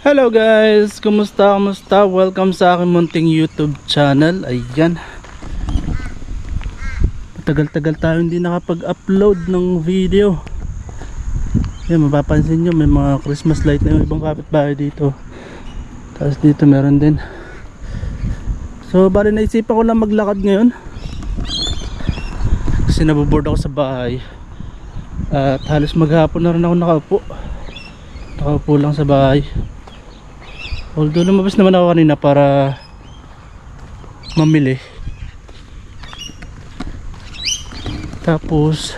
Hello guys! Kumusta? Welcome sa aking munting YouTube channel. Ayan. Tagal-tagal tayo hindi nakapag-upload ng video. Ayan, mapapansin nyo may mga Christmas light na yung ibang kapitbahay dito. Tapos dito meron din. So bali naisipan ko lang maglakad ngayon. Kasi naboboard ako sa bahay. At halos maghapon na rin ako nakaupo. Nakaupo lang sa bahay. Although lumabas naman ako kanina para mamili. Tapos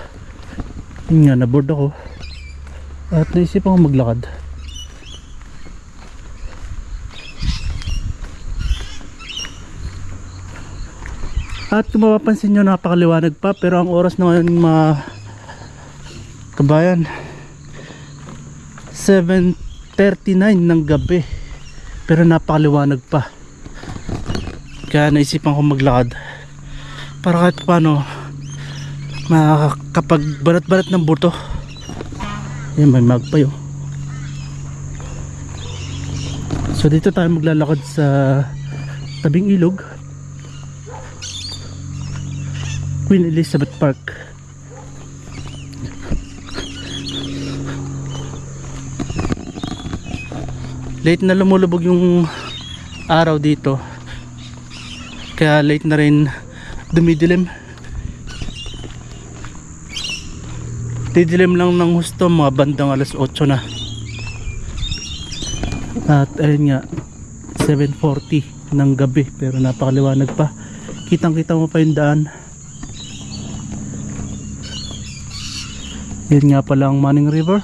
yun nga, naboard ako at naisip ako maglakad. At kung mapapansin nyo, napakaliwanag pa, pero ang oras na ngayon mga kabayan 7:39 ng gabi, pero napakaliwanag pa. Kaya naisipan ko maglakad para kahit paano makakapagbalat-balat ng buto. Yan, may magpay oh. So dito tayo maglalakad sa tabing ilog, Queen Elizabeth Park. Late na lumulubog yung araw dito, kaya late na rin dumidilim. Didilim lang ng husto mga bandang alas 8 na. At ayun nga, 7:40 ng gabi, pero napakaliwanag pa. Kitang kita mo pa yung daan. Yan nga pala ang Manning River.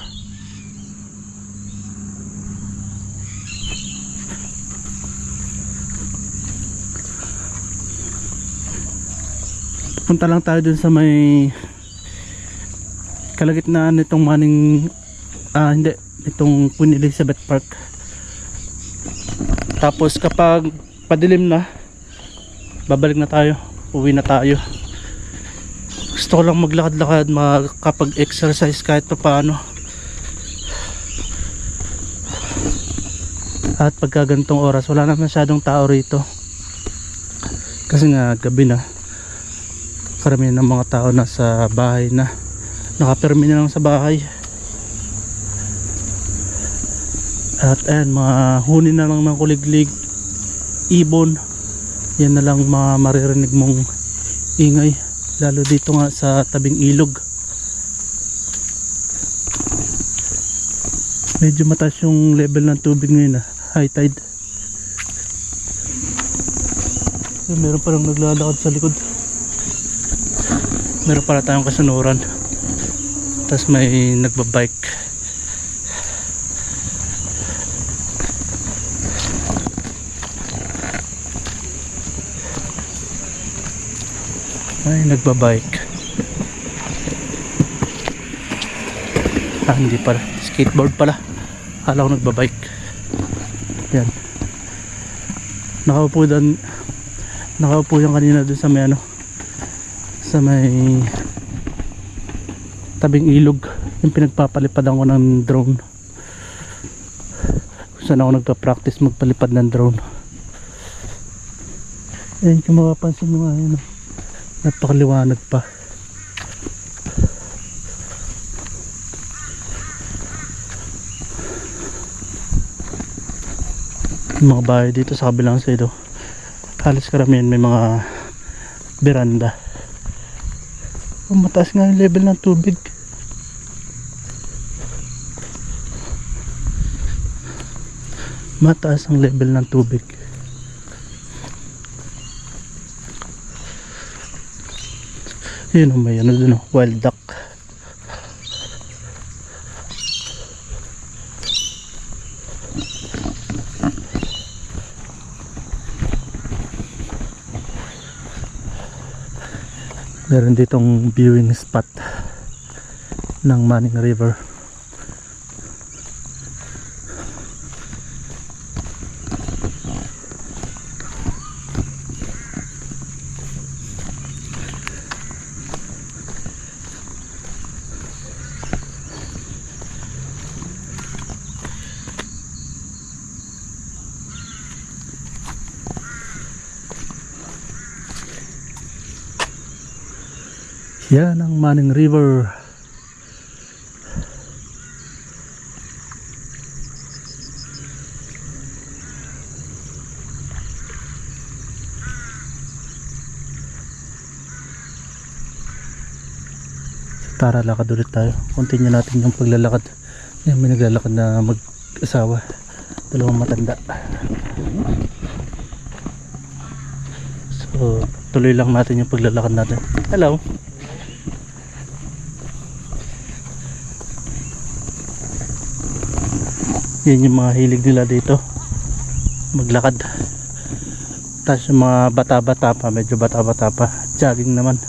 Punta lang tayo dun sa may kalagitnaan nitong itong Queen Elizabeth Park. Tapos kapag padilim na, babalik na tayo, uwi na tayo. Gusto ko lang maglakad-lakad, makapag-exercise kahit pa paano. At pagka ganitong oras, wala na masyadong tao rito kasi nga gabi na. Karamihan ng mga tao nasa bahay na, nakapermi na lang sa bahay. At ayan, mga huni na lang ng kuliglig, ibon. Yan na lang mga maririnig mong ingay, lalo dito nga sa tabing ilog. Medyo mataas yung level ng tubig ngayon, high tide. Meron parang naglalakad sa likod. Meron pala tayong kasunuran. Tapos may nagbabike. Ay, nagbabike. Hindi pala, skateboard pala. Akala ko nagbabike. Yan. Nakaupo yan kanina doon sa may sa may tabing ilog, yung pinagpapalipadan ko ng drone, kung saan ako nagpa-practice magpalipad ng drone. Ayun, kung mapapansin mo nga yun, napakaliwanag pa. Yung mga bahay dito sa kabilang side, halos karamihan may mga beranda. Mataas nga yung level ng tubig. Mataas ang level ng tubig. Yun, may dun, wild duck. Meron ditong viewing spot ng Manning River. Yan ang Manning River. Tara, lakad ulit tayo. Continue natin yung paglalakad. Yan, may naglalakad na mag-asawa, dalawang matanda. So tuloy lang natin yung paglalakad natin. Hello. Yan yung mga hilig nila dito, maglakad. Tapos yung mga bata-bata pa, medyo bata-bata pa, jogging naman.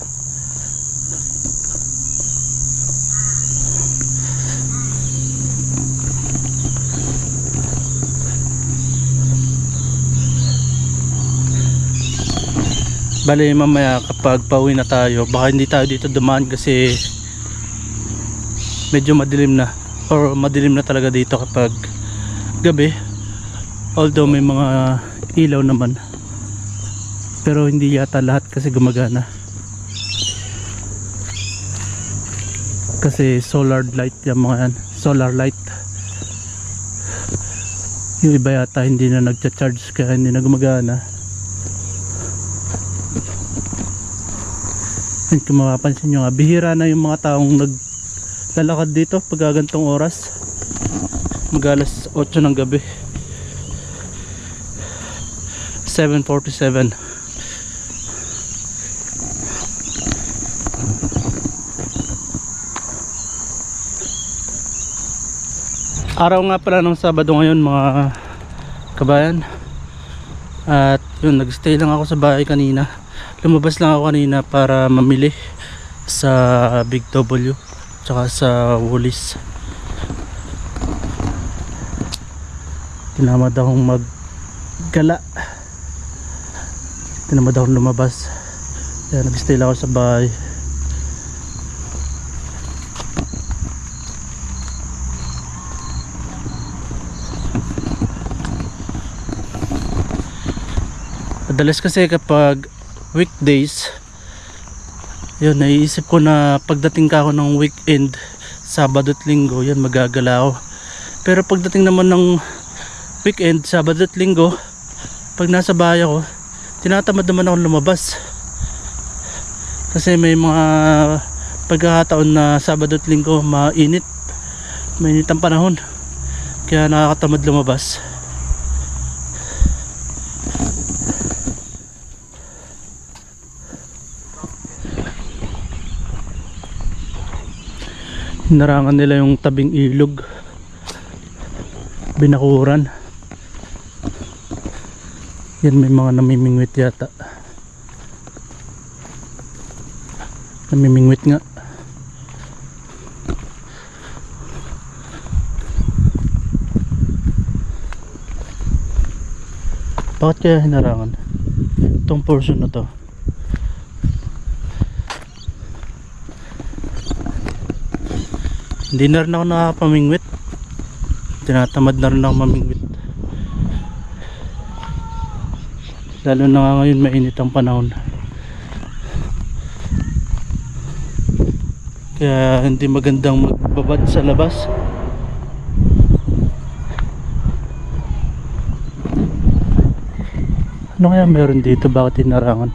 Bale mamaya kapag pauwi na tayo, baka hindi tayo dito dumaan kasi medyo madilim na, or madilim na talaga dito kapag gabi. Although may mga ilaw naman, pero hindi yata lahat kasi gumagana. Kasi solar light yung mga yan, solar light. Yung iba yata hindi na nagcha-charge kaya hindi na gumagana. And kung mapapansin nyo nga, bihira na yung mga taong naglalakad dito pag gantong oras, mag alas 8 ng gabi, 7:47. Araw nga pala ng Sabado ngayon mga kabayan, at yun, nagstay lang ako sa bahay kanina. Lumabas lang ako kanina para mamili sa Big W tsaka sa Woolies. Tinamad akong maggala, tinamad akong lumabas, kaya nagstay lang ako sa bahay. Madalas kasi kapag weekdays, yun, naiisip ko na pagdating ka ako ng weekend, Sabado at Linggo, yan, magagala ako. Pero pagdating naman ng weekend, Sabado at Linggo, pag nasa bahay ako, tinatamad naman ako lumabas. Kasi may mga pagkakataon na Sabado at Linggo mainit, mainit ang panahon, kaya nakakatamad lumabas. Hinarangan nila yung tabing ilog, binakuran. Yan, may mga namimingwit yata, namimingwit nga. Bakit kaya hinarangan itong portion na to? Hindi na rin ako nakapamingwit, tinatamad na rin ako mamingwit, lalo na nga ngayon mainit ang panahon, kaya hindi magandang magbabad sa labas. Ano kaya meron dito, bakit hinarangan?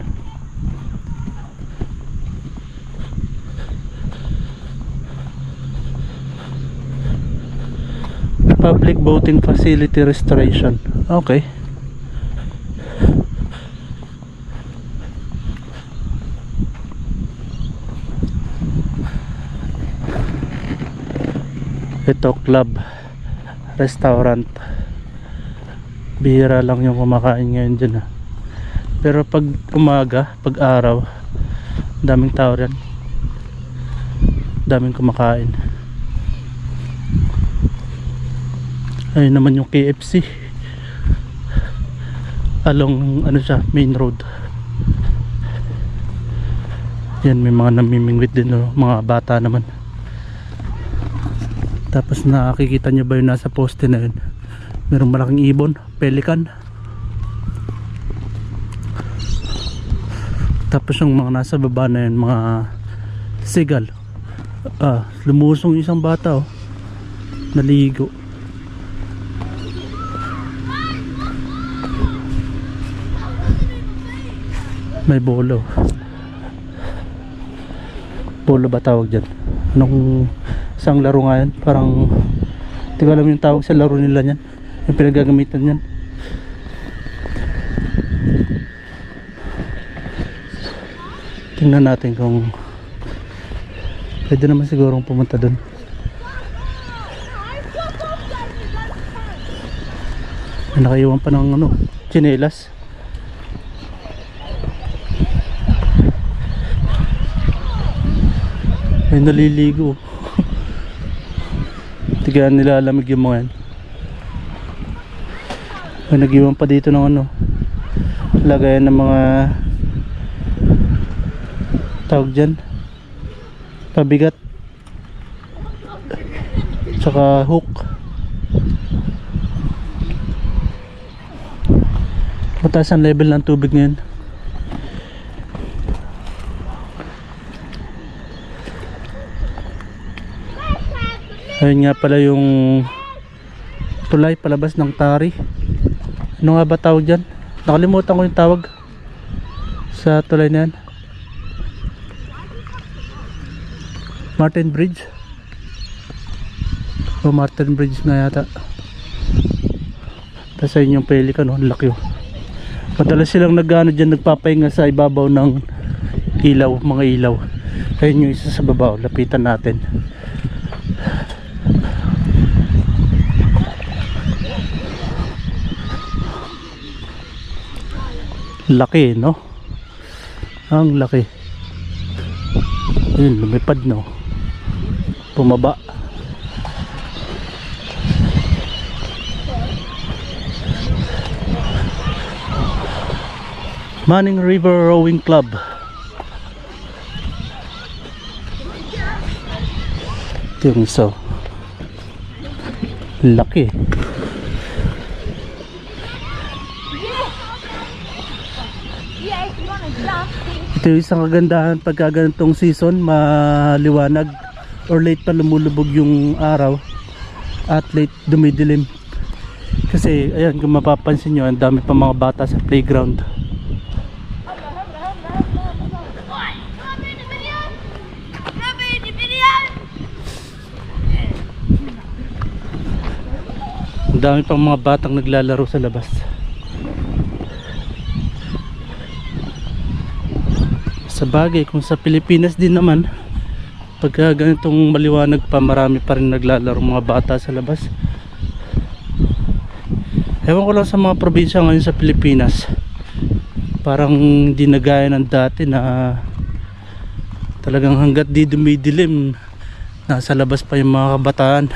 Public boating facility restoration. Okay. Ito, club, restaurant. Bihira lang yung kumakain ngayon dyan, ha. Pero pag umaga, pag araw, daming tao rin, daming kumakain. Ayun naman yung KFC along ano siya, main road. Yan, may mga namimingwit din, no? Mga bata naman. Tapos nakikita nyo ba yung nasa poste na yun? Merong malaking ibon, pelican. Tapos yung mga nasa baba na yun, mga Seagull. Lumusong isang bata oh. Naligo. May bolo. Bolo ba tawag dyan? Anong isang laro nga yan? Parang hindi ko alam yung tawag sa laro nila yan. Yung pinagagamitan yan. Tingnan natin kung pwede naman sigurong pumunta dun. Nakaiwan pa ng ano, tsinelas. Ay naliligo. Tigaan nilalamig yung mga yan. Ay nag-iwan pa dito ng ano, lagayan ng mga tawag dyan, pabigat tsaka hook. Mataas ang level ng tubig ngayon. Ayun nga pala yung tulay palabas ng Tari. Ano nga ba tawag dyan? Nakalimutan ko yung tawag sa tulay na yan. Martin Bridge o Martin Bridge nga yata. Tapos ayun yung pelican oh, laki oh. Madalas silang nagano dyan, nagpapahinga sa ibabaw ng ilaw, mga ilaw. Ayun yung isa sa babaw, lapitan natin. Laki no? Ang laki. Ayun, lumipad no. Pumaba. Manning River Rowing Club. Ito yung isa. Laki. Ito yung isang kagandahan pagka ganitong season, maliwanag or late pa lumulubog yung araw at late dumidilim. Kasi ayan, kung mapapansin nyo, ang dami pa mga bata sa playground. Ang dami pang mga batang naglalaro sa labas. Sa bagay, kung sa Pilipinas din naman, pagka ganitong maliwanag pa, marami pa rin naglalaro mga bata sa labas. Ewan ko lang sa mga probinsya ngayon sa Pilipinas, parang hindi na gaya ng dati na talagang hanggat di dumidilim, nasa labas pa yung mga kabataan.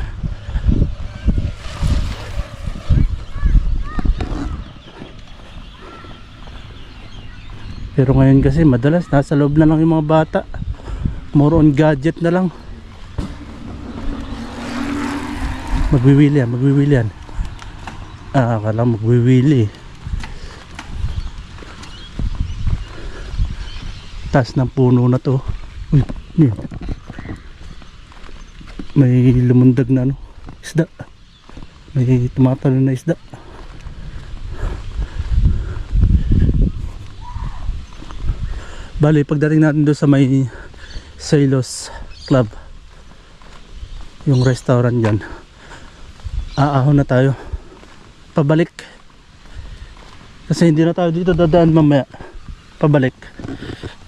Pero ngayon kasi madalas nasa loob na lang yung mga bata. More on gadget na lang. Magwiwili yan, magwiwili yan. Akala magwiwili. Taas ng puno na to. Uy, yun. May lumundag na ano, isda. May tumatalo na isda. Bali, pagdating natin doon sa may Sailors Club, yung restaurant dyan, aahon na tayo pabalik kasi hindi na tayo dito dadaan mamaya pabalik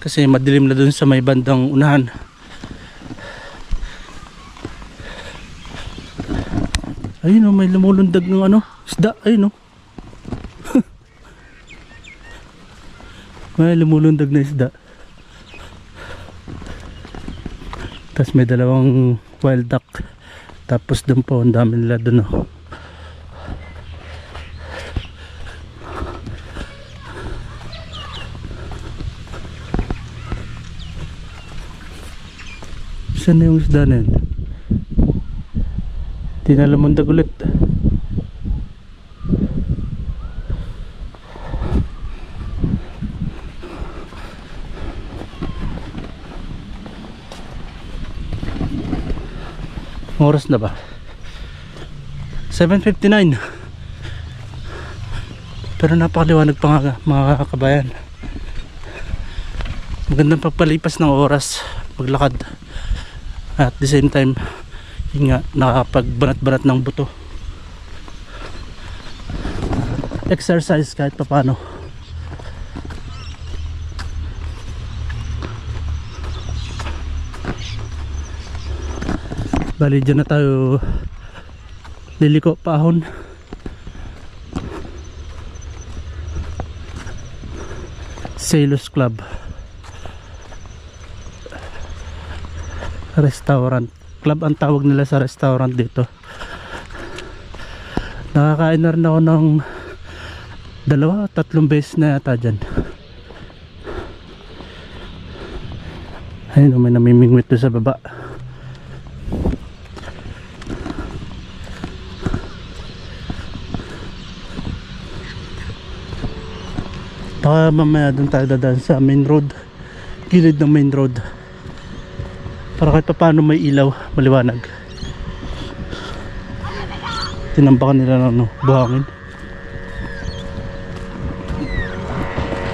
kasi madilim na doon sa may bandang unahan. Ayun o, may lumulundag ng ano, isda. Ayun o. May lumulundag na isda. Tapos may dalawang wild duck. Tapos doon po, ang dami nila doon oh. Saan na yung isda na yun? Di na lumundag ulit. Oras na ba? 7:59. Pero napakaliwanag pa nga mga kabayan. Magandang pagpalipas ng oras paglakad. At the same time, yun nga, nakakapagbanat-banat ng buto. Exercise kahit pa paano. Bali dyan na tayo liliko paahon. Sailors Club Restaurant Club ang tawag nila sa restaurant dito. Nakakain na rin ako ng 2-3 beses na yata dyan. Ayun, may namimingwit doon sa baba. Baka mamaya doon tayo dadaan sa main road, gilid ng main road, para kahit pa paano may ilaw, maliwanag. Tinambakan nila ng buhangin.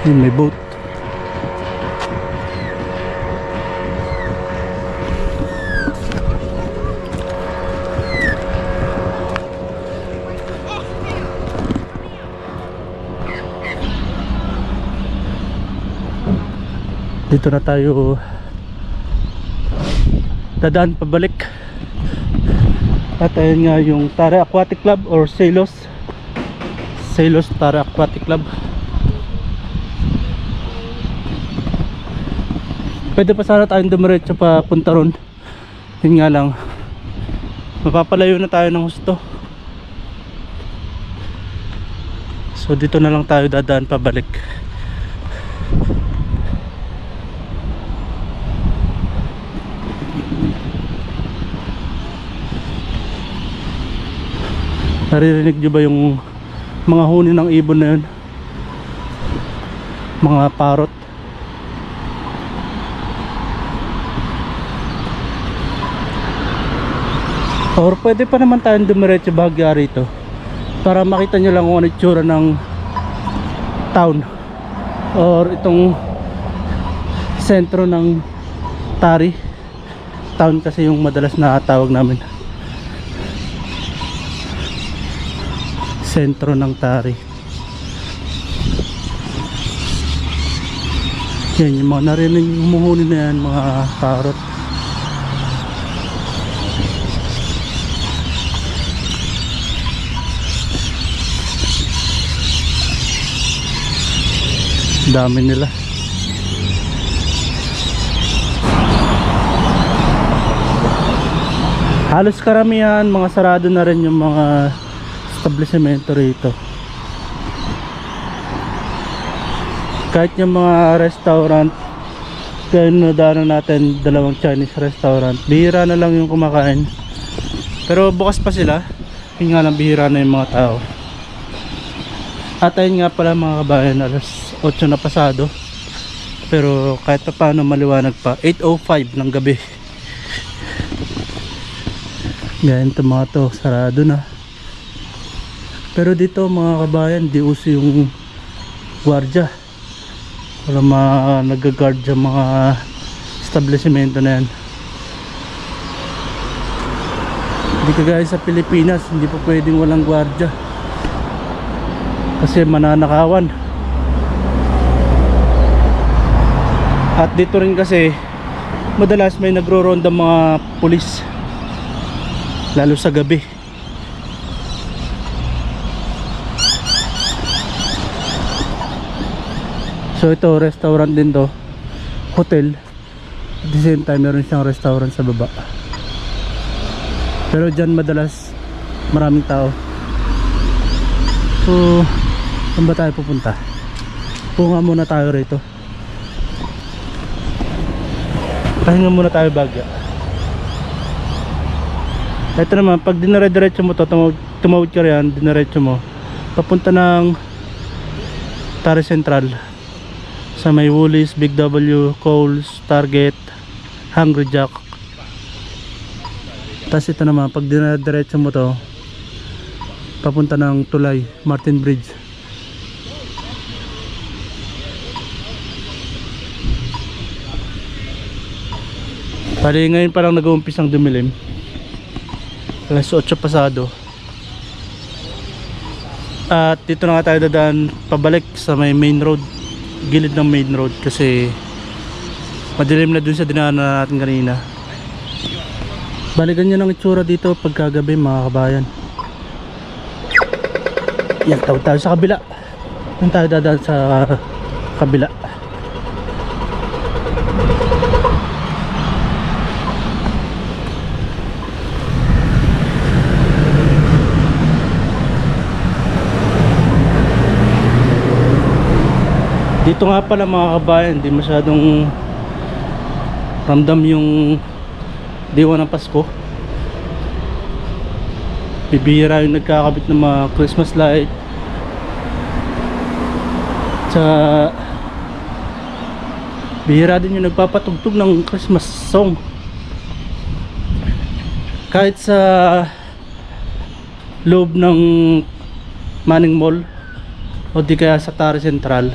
Yun, may boat. Dito na tayo dadaan pabalik. At ayun nga yung Tare Aquatic Club or Sailors Tare Aquatic Club. Pwede pa sana tayong dumiretso pa punta ron. Yun nga lang, mapapalayo na tayo ng husto. So dito na lang tayo dadaan pabalik. Naririnig nyo ba yung mga huni ng ibon na yun? Mga parrot. Or pwede pa naman tayong dumiretso bahagya rito para makita nyo lang kung ano itsura ng town or itong sentro ng Tari town, kasi yung madalas na tawag namin sentro ng Tari. Yan yung mga narinig yung umuhuni na yan, mga parrot. Dami nila. Halos karamihan mga sarado na rin yung mga establishmento rito. Kahit yung mga restaurant, kaya nadaanan natin 2 Chinese restaurant, bihira na lang yung kumakain. Pero bukas pa sila, yun nga lang, bihira na yung mga tao. At ayun nga pala mga kabayan, alas 8 na pasado, pero kahit pa paano maliwanag pa. 8:05 ng gabi. Ganyan, mga to, sarado na. Pero dito mga kabayan, di uso yung gwardya. Wala nag-guard yung mga establishmento na yan. Hindi kagaya sa Pilipinas, hindi pa pwedeng walang gwardya kasi mananakawan. At dito rin kasi madalas may nagro-ronda mga pulis, lalo sa gabi. So ito, restaurant din to, hotel. At the same time meron siyang restaurant sa baba. Pero dyan madalas maraming tao. So saan ba tayo pupunta? Punga muna tayo rito. Pahinga muna tayo bagya. Ito naman, pag dinare-diretso mo to, tumawid ka riyan, dinaretso mo papunta ng Tari Central, sa may Woolies, Big W, Coles, Target, Hungry Jack. Tapos ito naman, pag dinadiretso mo to, papunta ng Tulay, Martin Bridge. Bali ngayon pa lang nag-uumpisang dumilim. Alas 8 pasado. At dito na nga tayo dadaan pabalik sa may main road, gilid ng main road, kasi madilim na dun sa dinaanan natin kanina. Bali ganyan ang itsura dito pagkagabi mga kabayan. Yan, tawag tayo sa kabila. Yan tayo dadaan sa kabila. Dito nga pala mga kabayan, hindi masyadong ramdam yung diwa ng Pasko. Bibihira yung nagkakabit ng mga Christmas light. Sa bihira din yung nagpapatugtog ng Christmas song. Kahit sa loob ng Manning Mall o di kaya sa Tari Central,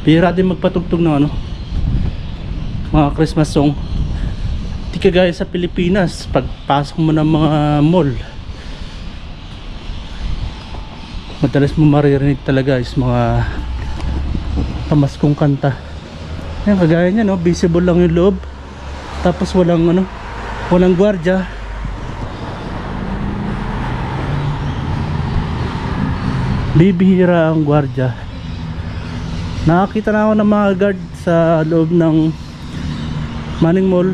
bihira din magpatugtog ng mga Christmas song. Di kagaya sa Pilipinas, pagpasok mo ng mga mall, madalas mo maririnig talaga is mga pamaskong kanta. Yan, kagaya niya, no? Visible lang yung loob, tapos walang walang gwardiya. Bibihira ang gwardiya. Nakakita na ako ng mga guard sa loob ng Manning Mall,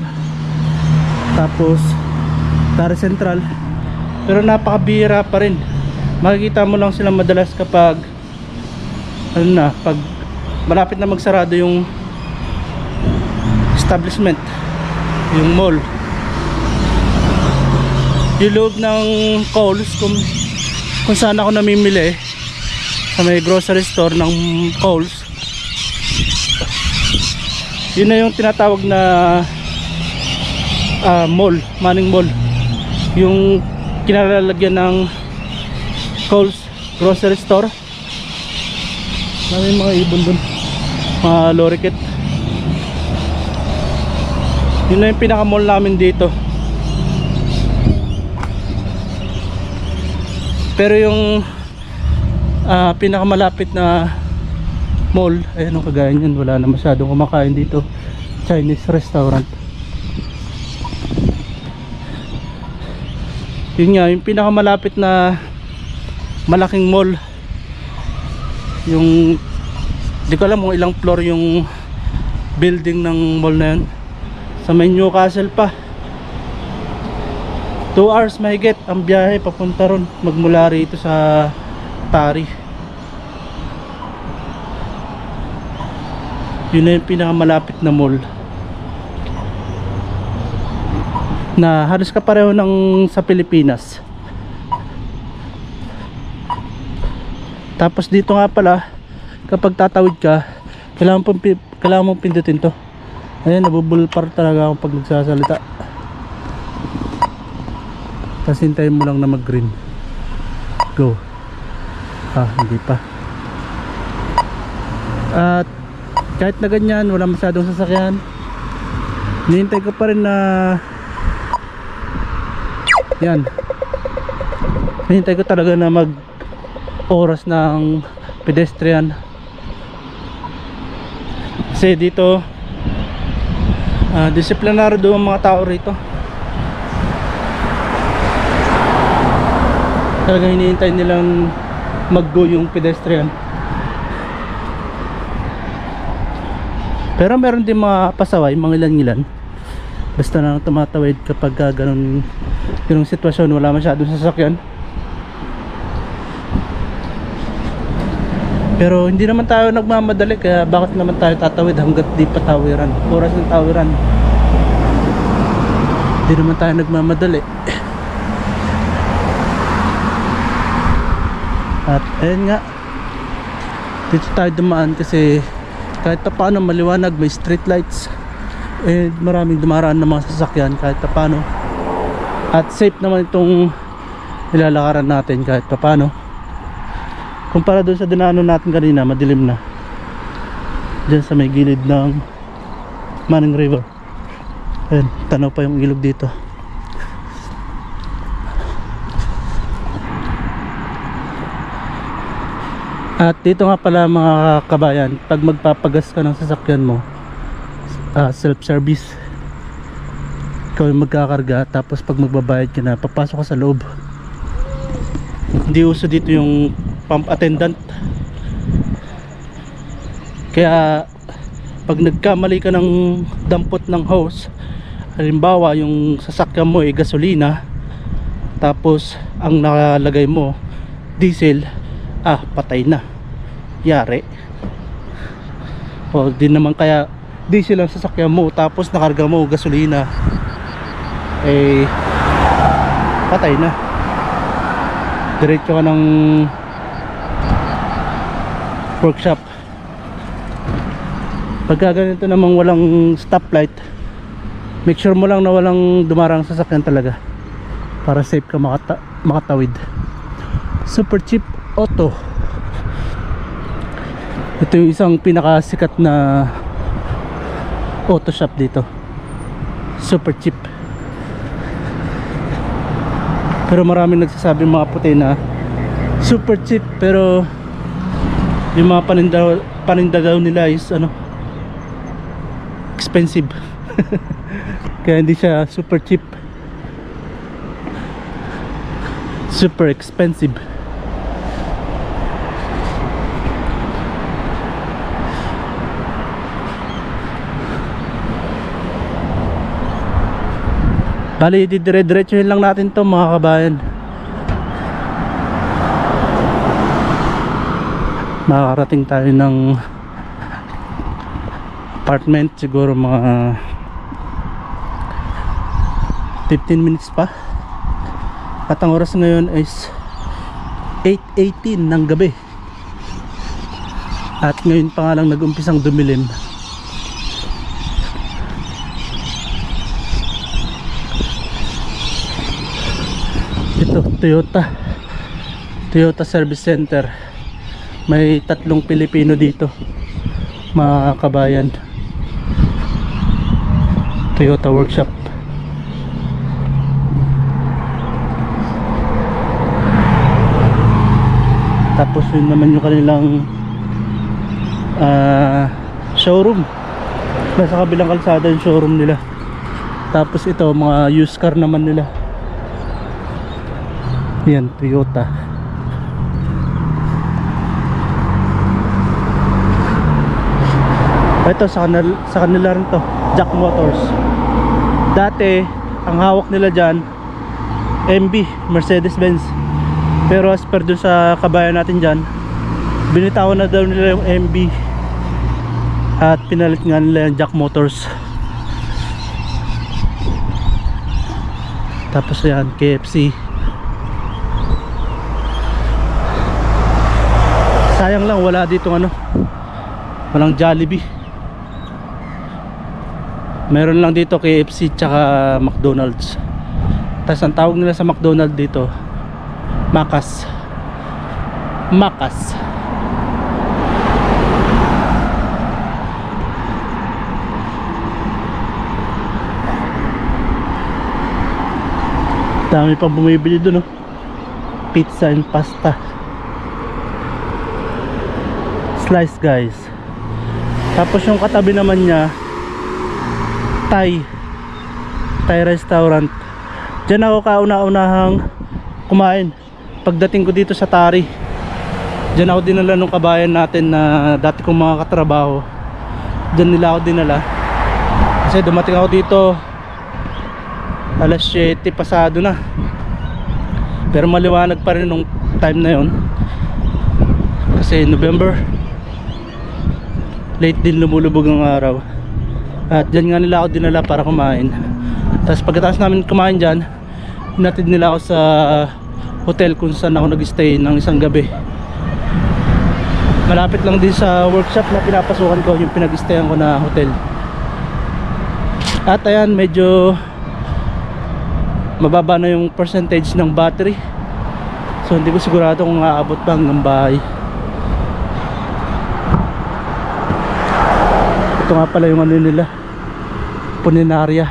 tapos Tari Central, pero napakabihira pa rin. Makikita mo lang sila madalas kapag pag malapit na magsarado yung establishment, yung mall. Yung loob ng Coles, kung saan ako namimili, sa may grocery store ng Coles, yun na yung tinatawag na mall, Manning Mall, yung kinalalagyan ng Coles grocery store. May mga ibon dun, mga lorikit. Yun na yung pinaka mall namin dito. Pero yung pinakamalapit na mall, ayan ang kagaya nyan, wala na masyadong kumakain dito. Chinese restaurant. Yun nga, yung pinakamalapit na malaking mall, yung di ko alam kung ilang floor yung building ng mall na yun. Sa may Newcastle pa, 2 hours mahigit ang biyahe papunta ron, magmula rito sa Tari. Yun na yung pinakamalapit na mall na halos kapareho ng sa Pilipinas. Tapos dito nga pala, kapag tatawid ka, kailangan mong pindutin to. Ayan, nabubulpar talaga ako pag nagsasalita. Tapos hintayin mo lang na mag green. Go. Hindi pa. At kahit na ganyan, wala masyadong sasakyan, hinihintay ko pa rin na yan, hinihintay ko talaga na mag oras ng pedestrian. Kasi dito disiplinado ang mga tao rito. Talagang hinihintay nilang mag-go yung pedestrian. Pero meron din mga pasaway, mga ilan-ilan. Basta na tumatawid kapag ganun yung sitwasyon, wala masyadong sasakyan. Pero hindi naman tayo nagmamadali, kaya bakit naman tayo tatawid hanggat di pa tawiran, oras ng tawiran. Hindi naman tayo nagmamadali. At ayun nga, dito tayo dumaan kasi kahit pa paano maliwanag, may street lights. eh maraming dumaraan ng mga sasakyan kahit paano, at safe naman itong nilalakaran natin kahit paano. Kumpara doon sa dinaanan natin kanina, madilim na dyan sa may gilid ng Manning River. Ayan, tanaw pa yung ilog dito. At dito nga pala mga kabayan, pag magpapagas ka ng sasakyan mo, self-service, ikaw yung magkakarga, tapos pag magbabayad ka na, papasok ka sa loob. Hindi uso dito yung pump attendant. Kaya pag nagkamali ka ng dampot ng hose, halimbawa yung sasakyan mo ay gasolina, tapos ang nakalagay mo diesel, patay na, yari. O di naman kaya diesel ang sasakyan mo tapos nakarga mo gasolina, eh patay na, diretso ka ng workshop. Pagka ganito namang walang stoplight, make sure mo lang na walang dumarang sasakyan talaga para safe ka makatawid. Super Cheap Auto, ito yung isang pinakasikat na auto shop dito. Super cheap. Pero maraming nagsasabi mga puti na super cheap, pero yung mga paninda daw nila is expensive. Kaya hindi siya super cheap, super expensive. Bali, didire-diretsuhin lang natin to mga kabayan. Makakarating tayo ng apartment siguro mga 15 minutes pa. At ang oras ngayon is 8:18 ng gabi. At ngayon pa nga lang nag-umpisang dumilim. Ito, Toyota Service Center. May 3 Pilipino dito mga kabayan. Toyota Workshop. Tapos yun naman yung kanilang showroom. Nasa kabilang kalsada yung showroom nila. Tapos ito mga used car naman nila. Yan, Toyota. Ito sa kanila rin to, Jack Motors. Dati ang hawak nila dyan MB, Mercedes-Benz. Pero as per dun sa kabayan natin dyan, binitawan na daw nila yung MB at pinalit nga nila yung Jack Motors. Tapos yan, KFC. Sayang lang wala dito walang Jollibee. Meron lang dito KFC tsaka McDonald's. Tapos ang tawag nila sa McDonald's dito, Macas. Dami pang bumibili doon, pizza and pasta. Slice guys. Tapos yung katabi naman niya, Thai restaurant. Diyan ako kauna-unahang kumain pagdating ko dito sa Tari. Diyan ako dinala nung kabayan natin na dati kong mga katrabaho. Diyan nila ako dinala kasi dumating ako dito alas 7 pasado na, pero maliwanag pa rin nung time na yon kasi November, late din lumulubog ang araw. At dyan nga nila ako dinala para kumain. Tapos pagkatapos namin kumain dyan, hinatid nila ako sa hotel kung saan ako nag-stay ng isang gabi. Malapit lang din sa workshop na pinapasukan ko, yung pinag-stayan ko na hotel. At ayan, medyo mababa na yung percentage ng battery. So hindi ko sigurado kung aabot pa hanggang bahay. Ito nga pala yung ano nila, Puninaria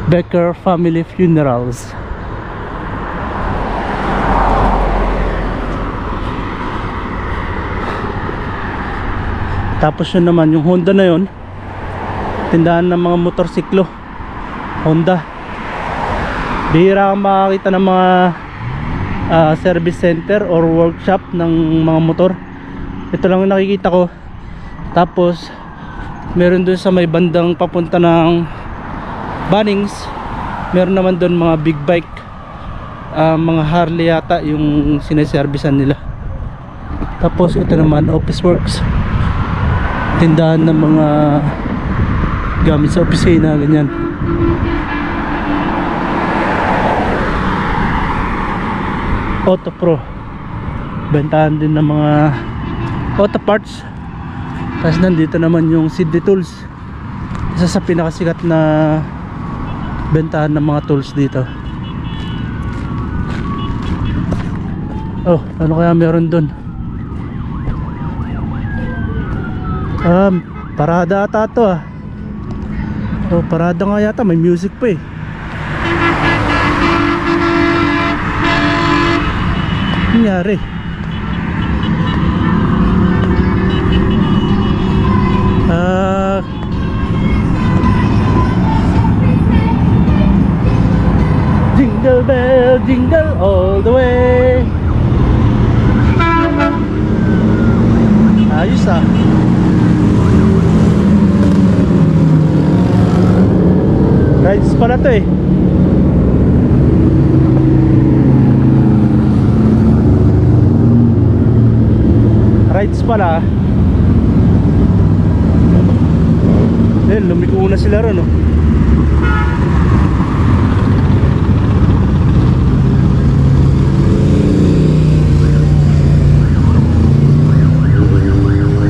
Becker Family Funerals. Tapos yun naman, yung Honda na yun, tindahan ng mga motorsiklo Honda. Bihira kang makakita ng mga service center or workshop ng mga motor. Ito lang yung nakikita ko. Tapos meron dun sa may bandang papunta ng Bunnings, meron naman dun mga big bike, mga Harley yata yung sineservisan nila. Tapos ito naman, Office Works, tindahan ng mga gamit sa opisina, ganyan. Auto Pro, bentahan din ng mga auto parts. Tapos nandito naman yung CD Tools, isa sa pinakasikat na bentahan ng mga tools dito. Oh, ano kaya meron dun? Parada ata to ah. Oh, parada nga yata, may music pa eh. Nangyari? Jingle bell, jingle all the way. Ayos ah. Rides pala to eh. Rides pala. Eh, lumiko na sila ron oh.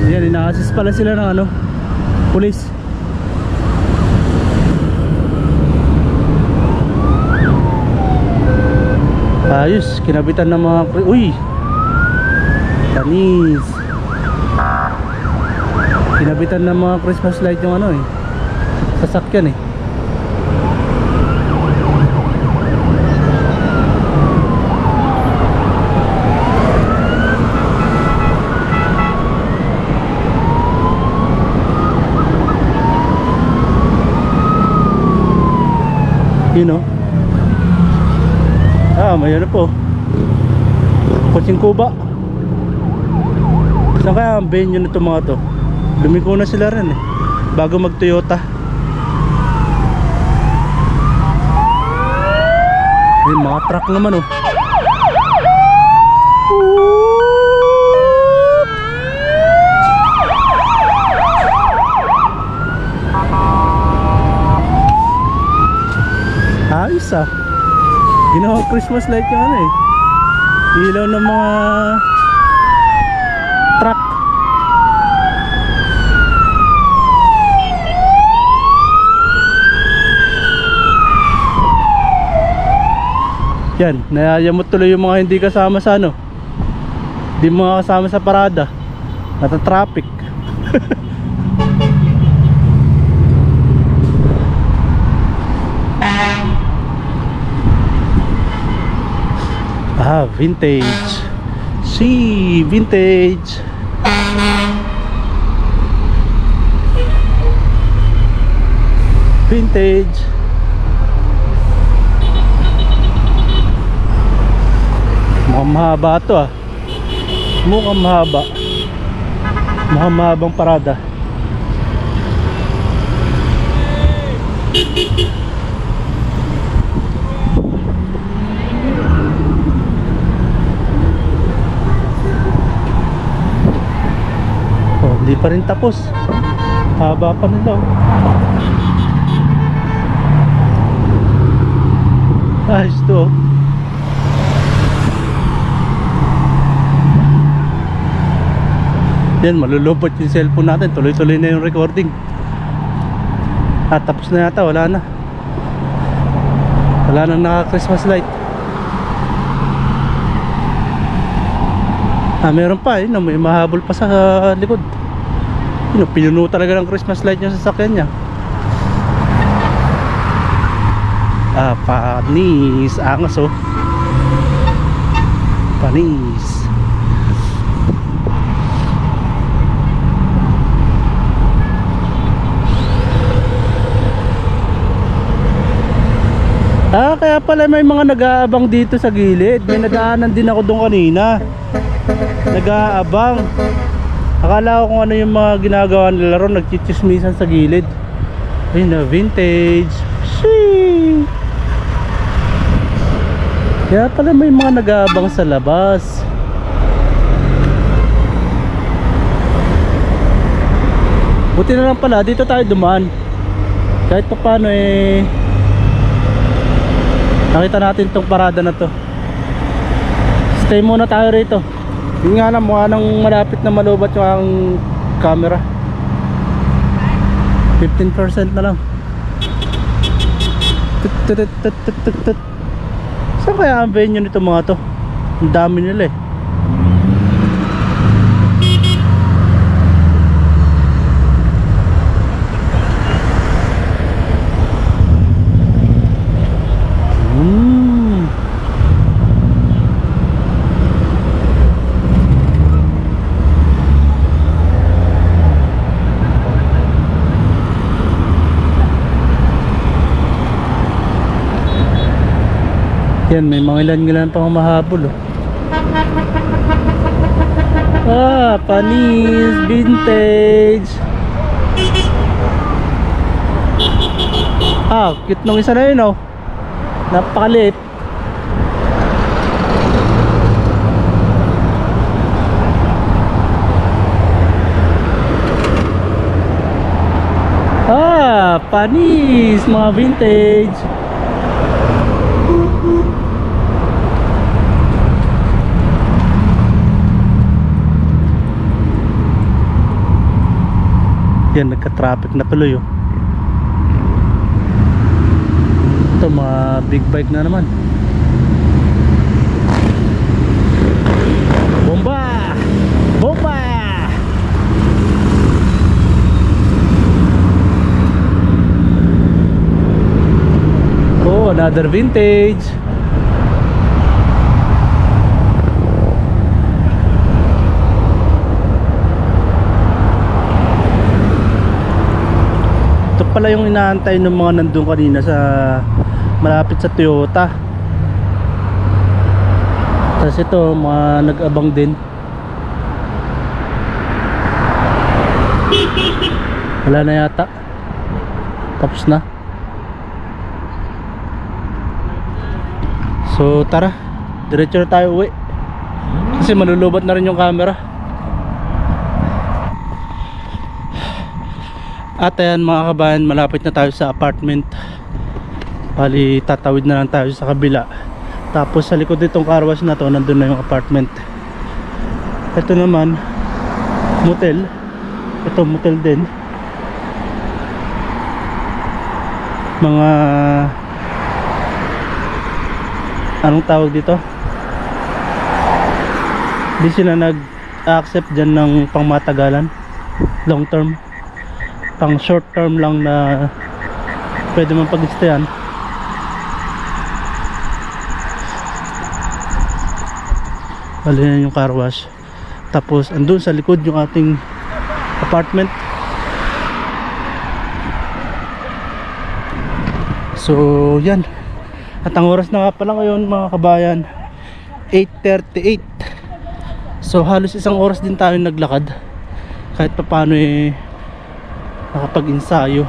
Ayan, ina-assist pala sila ng ano, pulis. Ayos, kinabitan ng mga... Uy! Tanis! Kinabitan ng mga Christmas light yung ano eh, sasakyan eh. You know? May ano po, Kutsing Kuba. Saan kaya ang venue nito mga to? Lumiko na sila rin eh, bago mag Toyota. Yung mga truck naman oh. Ayos ah. Ginawa Christmas light yung ano eh, ilaw ng mga truck. Yan, nayayamot tuloy yung mga hindi kasama sa ano, hindi mga kasama sa parada, nata-traffic. Vintage. See, vintage. Vintage. Mukhang mahaba to ah. Mukhang mahaba. Mukhang mahabang parada. Hindi pa rin tapos. Haba pa nila oh. Ayos to oh. Yan, malulupot yung cellphone natin. Tuloy-tuloy na yung recording. Tapos na yata, wala na. Wala nang naka Christmas light. Meron pa, yun, may mahabol pa sa likod. Yun, pinuno talaga ng Christmas light yung sasakyan niya. Panis, angas oh. Panis. Kaya pala may mga nag-aabang dito sa gilid. May nadaanan din ako doon kanina. Nag-aabang. Akala ko kung ano yung mga ginagawa nila ron, nagchichismisan sa gilid. Ayun na, vintage. Sheesh. Kaya pala may mga nag-aabang sa labas. Buti na lang pala, dito tayo dumaan. Kahit pa paano nakita natin tong parada na to. Stay muna tayo rito. Yun nga na, mukha nang malapit na malubat yung ang camera. 15% na lang. Saan kaya ang venue nito mga to? Ang dami nila eh. Yan, may mga ilan-ilan pang mahabol oh. Panis, vintage. Cute nung isa na yun oh. Napakaliit. Panis, mga vintage. Yan, nagka-traffic na tuloy oh. Ito mga big bike na naman. Bomba! Bomba! Oh, another vintage. Pala yung inaantay ng mga nandun kanina sa malapit sa Toyota. Tapos ito mga nag-abang din. Wala na yata. Tapos na. So tara, diretso na tayo uwi. Kasi malulubat na rin yung camera. At ayan mga kabayan, malapit na tayo sa apartment. Bali tatawid na lang tayo sa kabila. Tapos sa likod nitong car wash na to, nandun na yung apartment. Ito naman motel. Ito motel din. Mga anong tawag dito? Hindi sila nag-accept dyan ng pangmatagalan, long term. Pang short term lang na pwede man pag-stayan. Bali na yung car wash. Tapos andun sa likod yung ating apartment. So yan. At ang oras na nga pala ngayon mga kabayan, 8:38. So halos isang oras din tayo naglakad. Kahit pa paano nakapag-ensayo.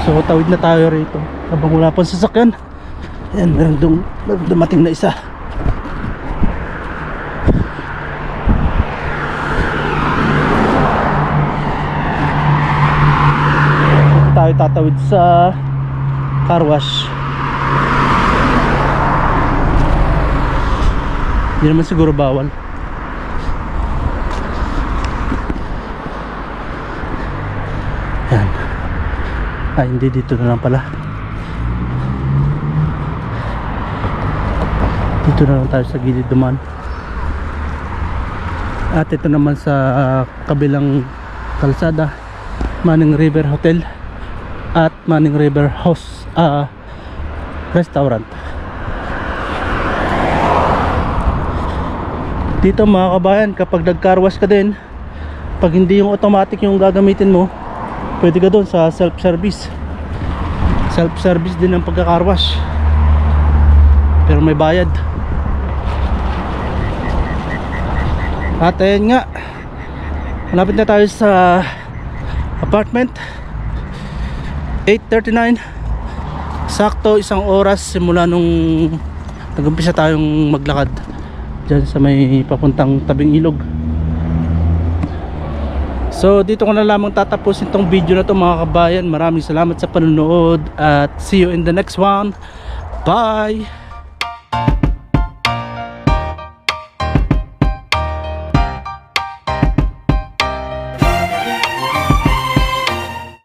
So tawid na tayo rito habang wala pang sasakyan. Ayan, meron dumating na isa. Dito tayo tatawid sa car wash. Hindi naman siguro bawal. Yan. Ay hindi, dito na lang pala. Dito na lang tayo sa gilid duman. At ito naman sa kabilang kalsada, Manning River Hotel at Manning River House Restaurant. Dito mga kabayan, kapag nag-carwash ka din, pag hindi yung automatic yung gagamitin mo, pwede ka doon sa self-service. Self-service din ang pagka-carwash, pero may bayad. At ayun nga, malapit na tayo sa apartment. 8:39, sakto 1 oras simula nung nag-umpisa tayong maglakad dyan sa may papuntang tabing ilog. So dito ko na lamang tatapusin tong video na to mga kabayan. Maraming salamat sa panonood at see you in the next one. Bye!